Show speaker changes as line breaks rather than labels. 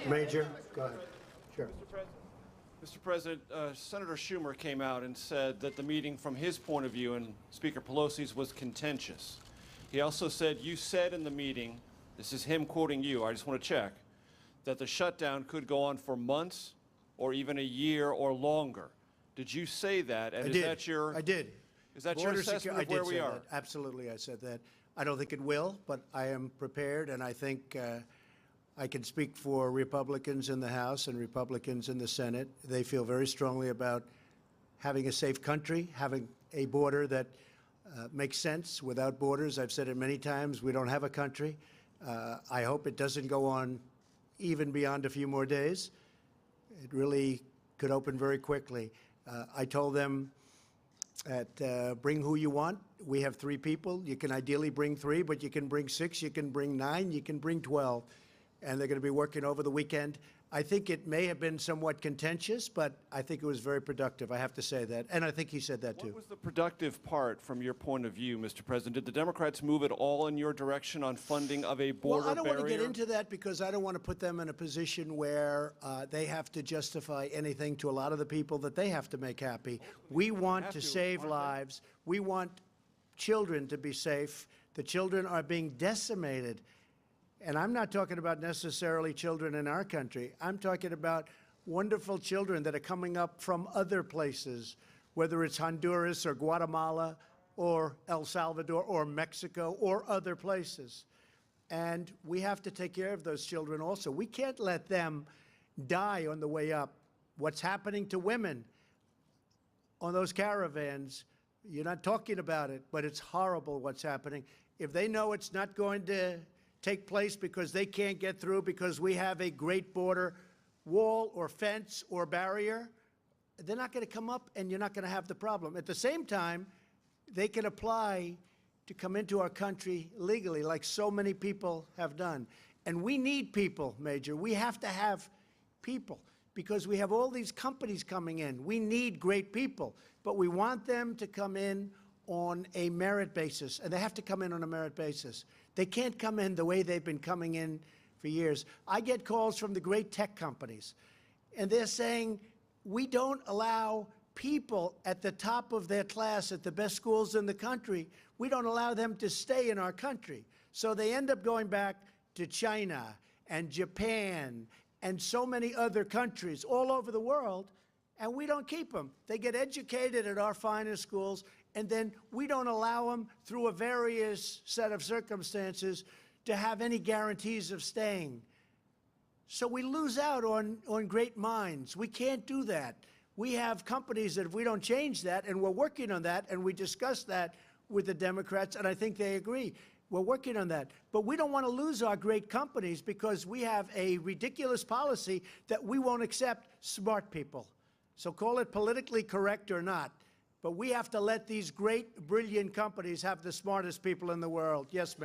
Major, go ahead. Sure.
Mr. President, Senator Schumer came out and said that the meeting from his point of view and Speaker Pelosi's was contentious. He also said, you said in the meeting, this is him quoting you, I just want to check, that the shutdown could go on for months or even a year or longer. Did you say that? And
I did.
Is that your assessment of where we are?
That. Absolutely, I said that. I don't think it will, but I am prepared, and I think I can speak for Republicans in the House and Republicans in the Senate. They feel very strongly about having a safe country, having a border that makes sense. Without borders, I've said it many times, we don't have a country. I hope it doesn't go on even beyond a few more days. It really could open very quickly. I told them that bring who you want. We have 3 people. You can ideally bring 3, but you can bring 6, you can bring 9, you can bring 12. And they're going to be working over the weekend. I think it may have been somewhat contentious, but I think it was very productive. I have to say that. And I think he said that, too.
What was the productive part from your point of view, Mr. President? Did the Democrats move at all in your direction on funding of a border barrier?
Well, I don't want to get into that because I don't want to put them in a position where they have to justify anything to a lot of the people that they have to make happy. We want to save lives. We want children to be safe. The children are being decimated. And I'm not talking about necessarily children in our country. I'm talking about wonderful children that are coming up from other places, whether it's Honduras or Guatemala or El Salvador or Mexico or other places. And we have to take care of those children also. We can't let them die on the way up. What's happening to women on those caravans, you're not talking about it, but it's horrible what's happening. If they know it's not going to take place because they can't get through because we have a great border wall or fence or barrier, they're not going to come up and you're not going to have the problem. At the same time, they can apply to come into our country legally like so many people have done. And we need people, Major. We have to have people because we have all these companies coming in. We need great people, but we want them to come in on a merit basis, and they have to come in on a merit basis. They can't come in the way they've been coming in for years. I get calls from the great tech companies, and they're saying, we don't allow people at the top of their class at the best schools in the country, we don't allow them to stay in our country. So they end up going back to China and Japan and so many other countries all over the world, and we don't keep them. They get educated at our finest schools, and then we don't allow them through a various set of circumstances to have any guarantees of staying. So we lose out on great minds. We can't do that. We have companies that if we don't change that, and we're working on that, and we discussed that with the Democrats, and I think they agree. We're working on that. But we don't want to lose our great companies because we have a ridiculous policy that we won't accept smart people. So call it politically correct or not. But we have to let these great, brilliant companies have the smartest people in the world. Yes, ma'am.